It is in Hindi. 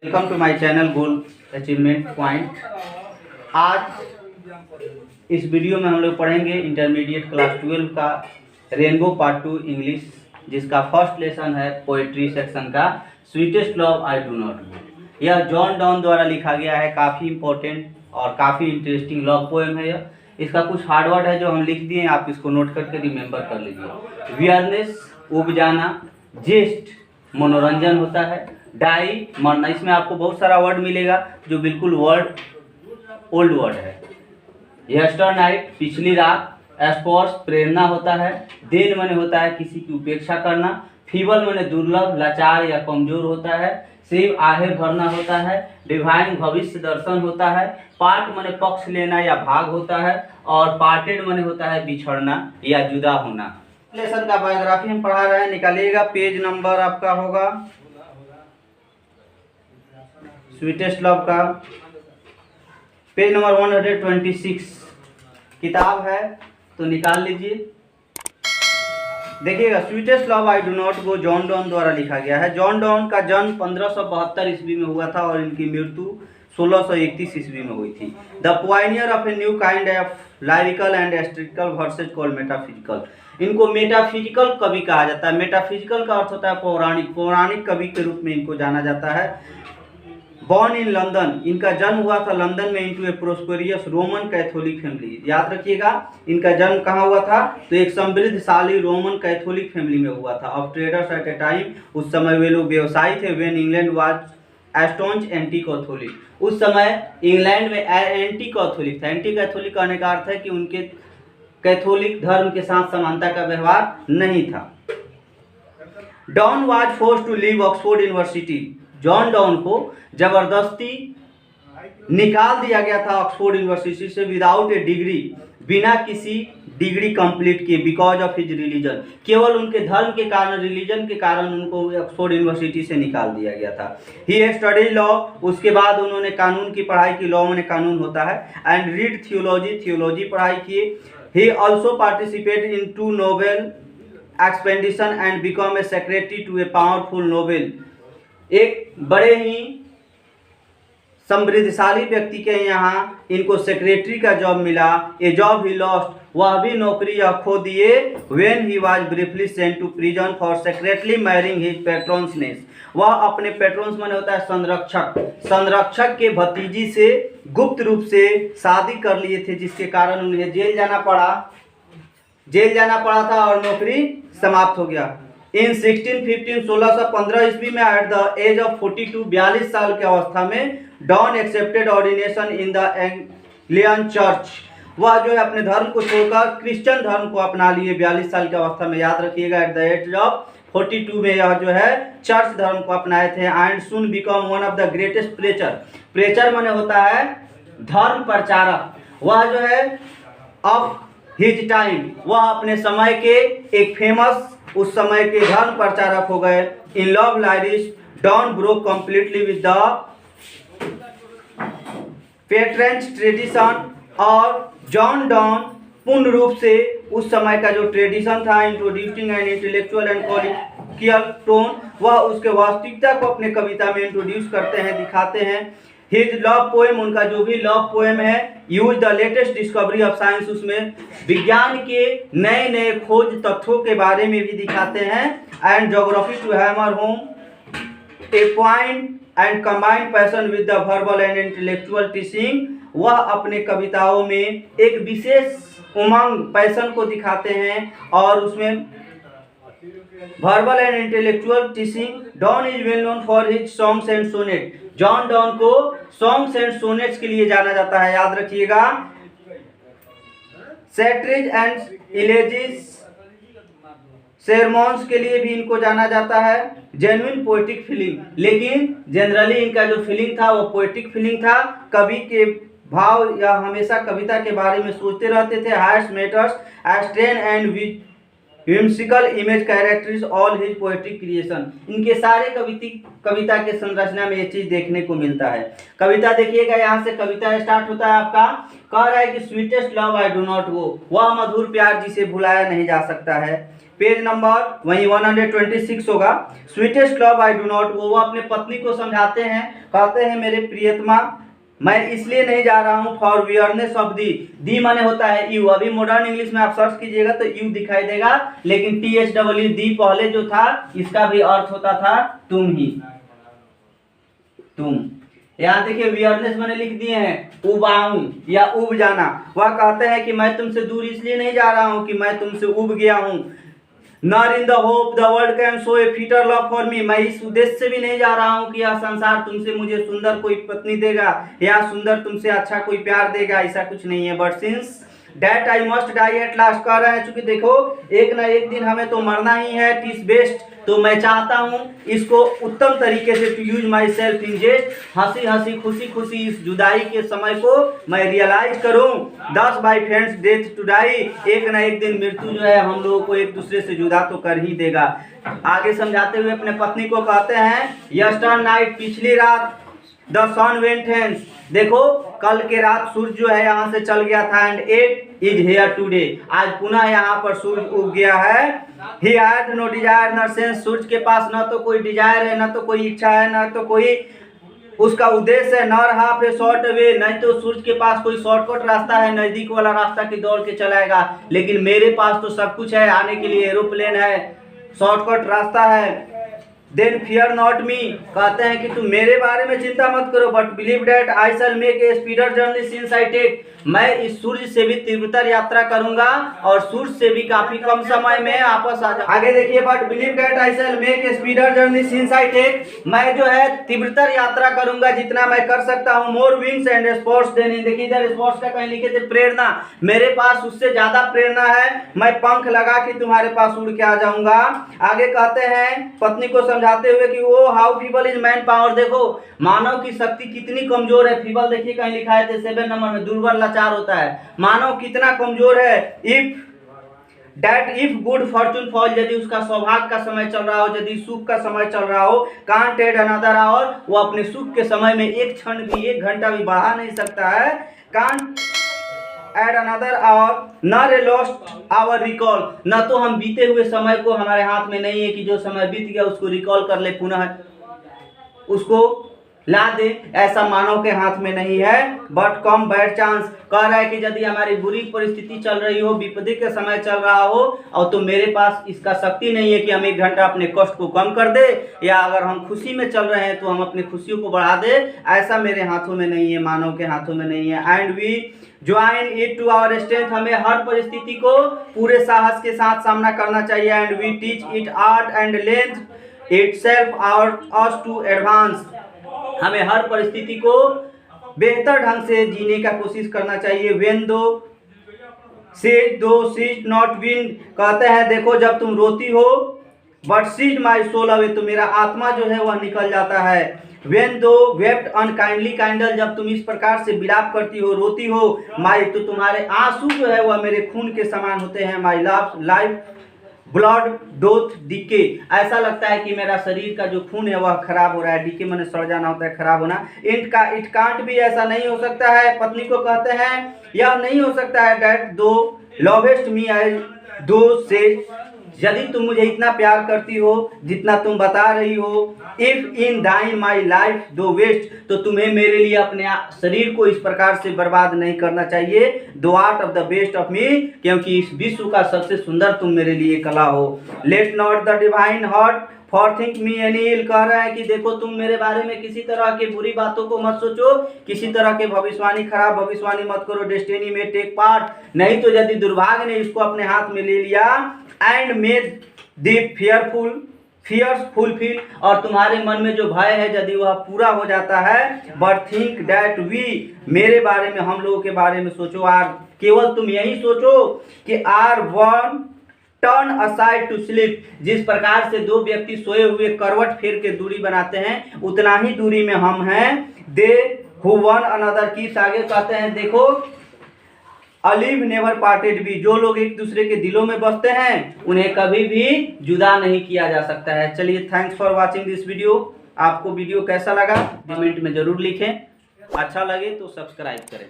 Welcome to my channel goal achievement point. आज इस वीडियो में हम लोग पढ़ेंगे इंटरमीडिएट क्लास 12 का रेनबो पार्ट 2 इंग्लिश, जिसका फर्स्ट लेसन है पोएट्री सेक्शन का sweetest love I do not know. यह जॉन डॉन द्वारा लिखा गया है। काफ़ी इंपॉर्टेंट और काफ़ी इंटरेस्टिंग लव पोएम है। यह इसका कुछ हार्ड वर्ड है जो हम लिख दिए हैं, आप इसको नोट करके रिमेंबर कर लीजिए। वियरनेस उब जाना, जेस्ट मनोरंजन होता है, डाई मरना। इसमें आपको बहुत सारा वर्ड मिलेगा जो बिल्कुल वर्ड ओल्ड वर्ड है। यस्टर नाइट पिछली रात, एस्पर्स प्रेरणा होता है, देन मने होता है किसी की उपेक्षा करना, फीबल मने दुर्लभ लाचार या कमजोर होता है, सेव आहेर भरना होता है, डिवाइन भविष्य दर्शन होता है, पार्ट मने पक्ष लेना या भाग होता है, और पार्टेड मने होता है बिछड़ना या जुदा होना। लेसन का बायोग्राफी हम पढ़ा रहे हैं, निकालिएगा। पेज नंबर आपका होगा स्वीटेस्ट लव का पेज नंबर 126 किताब है, तो निकाल लीजिए। देखिएगा, sweetest love I do not go John Donne द्वारा लिखा गया है। जॉन डॉन का जन्म 1572 ईस्वी में हुआ था और इनकी मृत्यु 1631 ईस्वी में हुई थी। The pioneer of a new kind of lyrical and satirical verses called metaphysical. इनको मेटाफिजिकल कवि कहा जाता है। मेटाफिजिकल का अर्थ होता है पौराणिक। पौराणिक कवि के रूप में इनको जाना जाता है। बॉर्न इन लंदन, इनका जन्म हुआ था लंदन में इनटू ए प्रोस्पेरियस रोमन कैथोलिक फैमिली। याद रखिएगा, इनका जन्म कहाँ हुआ था, तो एक समृद्धशाली रोमन कैथोलिक फैमिली में हुआ था। Of traders at a time, उस समय वे लोग व्यवसायी थे। When England was staunch anti Catholic, उस समय इंग्लैंड में एंटी कैथोलिक था। एंटी कैथोलिक कहने का अर्थ है कि उनके कैथोलिक धर्म के साथ समानता का व्यवहार नहीं था। Donne was forced to leave Oxford University. John Donne को जबरदस्ती निकाल दिया गया था ऑक्सफोर्ड यूनिवर्सिटी से विदाउट ए डिग्री, बिना किसी डिग्री कंप्लीट किए, बिकॉज ऑफ हिज रिलीजन। केवल उनके धर्म के कारण, रिलीजन के कारण उनको ऑक्सफोर्ड यूनिवर्सिटी से निकाल दिया गया था। ही स्टडी लॉ, उसके बाद उन्होंने कानून की पढ़ाई की। लॉ में कानून होता है। एंड रीड थियोलॉजी, थियोलॉजी पढ़ाई किए। He also participate in 2 noble expedition and become a secretary to a powerful noble. एक बड़े ही समृद्धशाली व्यक्ति के यहाँ इनको सेक्रेटरी का जॉब मिला। ए जॉब ही लॉस्ट, वह भी नौकरी यह खो दिए। When he was briefly sent to prison for secretly marrying his patron's niece. वह अपने पेट्रॉन्स माने होता है संरक्षक, संरक्षक के भतीजी से गुप्त रूप से शादी कर लिए थे, जिसके कारण उन्हें जेल जाना पड़ा था और नौकरी समाप्त हो गया। इन 1615 ईस्वी में एट द एज ऑफ 42, 42 साल की अवस्था में Donne accepted ordination in the Anglican church. वह जो है अपने धर्म को छोड़कर क्रिश्चियन धर्म को अपना लिए 42 साल की अवस्था में। याद रखिएगा, एट द एज ऑफ 42 में यह जो है चर्च धर्म को अपनाए थे। And soon become one of the greatest preacher. Preacher माने होता है धर्म प्रचारक। वह जो है ऑफ हिज टाइम, वह अपने समय के एक फेमस, उस समय के धर्म प्रचारक हो गए। In love lyrics Donne broke completely with the Petrarchan tradition. और जॉन डॉन पूर्ण रूप से उस समय का जो ट्रेडिशन था, introducing an intellectual and colloquial tone, वह उसके वास्तविकता को अपने कविता में इंट्रोड्यूस करते हैं, दिखाते हैं। हिज लव पोएम, उनका जो भी लव पोएम है, use the latest discovery of science, उसमें विज्ञान के नए नए खोज तथ्यों के बारे में भी दिखाते हैं। And geography to hammer home a point and combined passion with the verbal and intellectual teaching. वह अपने कविताओं में एक विशेष उमंग, पैशन को दिखाते हैं और उसमें verbal and intellectual teaching. Donne is well known for his songs and sonnet. John Donne को सॉन्ग्स एंड सोनेट्स के लिए जाना जाता है। याद रखिएगा, सैट्रिज एंड इलेजिस, सेरमॉन्स के लिए भी इनको जाना जाता है। जेन्युइन पोएटिक फीलिंग, लेकिन जनरली इनका जो फीलिंग था वो पोएटिक फीलिंग था। कवि के भाव या हमेशा कविता के बारे में सोचते रहते थे। Hearts matters strange and whimsical image characters all his poetic creation. इनके सारे कविता के संरचना में ये चीज देखने को मिलता है। कविता देखिएगा, यहाँ से कविता स्टार्ट होता है आपका। कह रहा है कि sweetest love I do not go, वह मधुर प्यार जिसे भुलाया नहीं जा सकता है। पेज नंबर वही 126 होगा। Sweetest love I do not go, वो अपने पत्नी को समझाते हैं, कहते हैं मेरे प्रियतमा मैं इसलिए नहीं जा रहा हूँ फॉर वियरनेस ऑफ दी माने होता है यू। अभी मॉडर्न इंग्लिश में आप सर्च कीजिएगा तो यू दिखाई देगा, लेकिन THW दी पहले जो था इसका भी अर्थ होता था तुम ही, तुम। यहाँ देखिए वियरनेस मैंने लिख दिए हैं उबाऊं या उब जाना। वह कहते हैं कि मैं तुमसे दूर इसलिए नहीं जा रहा हूँ कि मैं तुमसे उब गया हूँ। Not in the hope the world can show A fitter love for me, मैं इस उद्देश्य से भी नहीं जा रहा हूँ कि यह संसार तुमसे मुझे सुंदर कोई पत्नी देगा या सुंदर तुमसे अच्छा कोई प्यार देगा, ऐसा कुछ नहीं है। But since that I must die at last, कह रहे हैं चूंकि देखो एक ना एक दिन हमें तो मरना ही है, टिस बेस्ट, तो मैं चाहता हूँ इसको उत्तम तरीके से to use myself in jest, हंसी हंसी खुशी खुशी इस जुदाई के समय को मैं रियलाइज करूँ। Thus by friends death to die, एक ना एक दिन मृत्यु जो है हम लोगों को एक दूसरे से जुदा तो कर ही देगा। आगे समझाते हुए अपने पत्नी को कहते हैं यस्टर नाइट, पिछली रात, द सन वेंट हेंस, देखो कल के रात सूर्य जो है यहाँ से चल गया था, and it is here today, आज पुनः यहाँ पर सूर्य उग गया है। He had no desire nor sense, सूर्य के पास न तो कोई डिजायर है, न तो कोई इच्छा है, न तो कोई उसका उद्देश्य है। नॉर हाफ ए शॉर्ट वे, नहीं तो सूर्य के पास कोई शॉर्टकट रास्ता है, नजदीक वाला रास्ता की दौड़ के चलाएगा, लेकिन मेरे पास तो सब कुछ है, आने के लिए एरोप्लेन है, शॉर्टकट रास्ता है। देन फियर नॉट मी, कहते हैं कि तुम मेरे बारे में चिंता मत करो, but believe that I shall make a speedier journey since I take, मैं इस सूर्य से भी तीव्रतर यात्रा करूंगा और सूर्य से भी काफी कम समय में वापस आ जाऊंगा। आगे देखिए, but believe that I shall make a speedier journey since I take, मैं जो है तीव्रतर यात्रा करूंगा जितना मैं कर सकता हूँ। मोर विंग्स एंड स्पोर्ट्स देने, देखिए इधर स्पोर्ट्स का कहीं लिखे थे प्रेरणा, मेरे पास उससे ज्यादा प्रेरणा है, मैं पंख लगा के तुम्हारे पास उड़ के आ जाऊंगा। आगे कहते हैं पत्नी को समझाते हुए कि वो how feeble is man power, देखो मानव की शक्ति कितनी कमजोर है। फीबल देखिए कहीं लिखा है 7 नंबर में, दुर्बल लाचार होता है, मानव कितना कमजोर है। If that if good Fortune fall, यदि उसका सौभाग्य का समय चल रहा हो, यदि सुख का समय चल रहा हो, कांट एड अनदर आवर, वो अपने सुख के समय में एक क्षण भी, 1 घंटा भी बढ़ा नहीं सकता है। Can't add another hour not a lost hour recall, न तो हम बीते हुए समय को हमारे हाथ में नहीं है कि जो समय बीत गया उसको रिकॉल कर ले, पुनः उसको ला दे, ऐसा मानव के हाथ में नहीं है। बट कम बैड चांस, कह रहा है कि यदि हमारी बुरी परिस्थिति चल रही हो, विपत्ति के समय चल रहा हो, और तो मेरे पास इसका शक्ति नहीं है कि हम 1 घंटा अपने कष्ट को कम कर दे, या अगर हम खुशी में चल रहे हैं तो हम अपनी खुशियों को बढ़ा दे, ऐसा मेरे हाथों में नहीं है, मानव के हाथों में नहीं है। And we join it to our strength, हमें हर परिस्थिति को पूरे साहस के साथ सामना करना चाहिए। And we teach it art and length itself our us to advance, हमें हर परिस्थिति को बेहतर ढंग से जीने का कोशिश करना चाहिए। वेन दो सीट दो सीट नॉट विन, कहते हैं देखो जब तुम रोती हो, but seat my soul away, तो मेरा आत्मा जो है वह निकल जाता है। वेन दो वेप्ट अनकाइंडली काइंडल, जब तुम इस प्रकार से विलाप करती हो, रोती हो, माई, तो तुम्हारे आंसू जो है वह मेरे खून के समान होते हैं। माई लाइफ ब्लड डोथ डीके, ऐसा लगता है कि मेरा शरीर का जो खून है वह खराब हो रहा है। डीके मैंने सड़ जाना होता है, खराब होना। इट कांट भी, ऐसा नहीं हो सकता है। पत्नी को कहते हैं यह नहीं हो सकता है। डैट दो लवेस्ट मी आई दो से, यदि तुम मुझे इतना प्यार करती हो जितना तुम बता रही हो, इफ इन दाइन माई लाइफ दो वेस्ट, तो तुम्हें मेरे लिए अपने शरीर को इस प्रकार से बर्बाद नहीं करना चाहिए। दो art of the best of me, क्योंकि इस विश्व का सबसे सुंदर तुम मेरे लिए कला हो। Let not the divine heart forethink me any ill, कह रहा है कि देखो तुम मेरे बारे में किसी तरह के बुरी बातों को मत सोचो, किसी तरह के भविष्यवाणी, खराब भविष्यवाणी मत करो। डेस्टिनी में टेक पार्ट, नहीं तो यदि दुर्भाग्य ने इसको अपने हाथ में ले लिया, and made the fears fulfil, और तुम्हारे मन में जो भय है यदि वह पूरा हो जाता है। बट थिंक डैट वी, मेरे बारे में, हम लोगों के बारे में सोचो। आर, केवल तुम यही सोचो कि are one turn aside to sleep, जिस प्रकार से 2 व्यक्ति सोए हुए करवट फेर के दूरी बनाते हैं, उतना ही दूरी में हम हैं। दे हु वन अनदर कीप्स, आगे कहते हैं देखो अलिव नेवर पार्टेड भी, जो लोग एक दूसरे के दिलों में बसते हैं उन्हें कभी भी जुदा नहीं किया जा सकता है। चलिए, thanks for watching this video. आपको वीडियो कैसा लगा कमेंट में जरूर लिखें, अच्छा लगे तो सब्सक्राइब करें।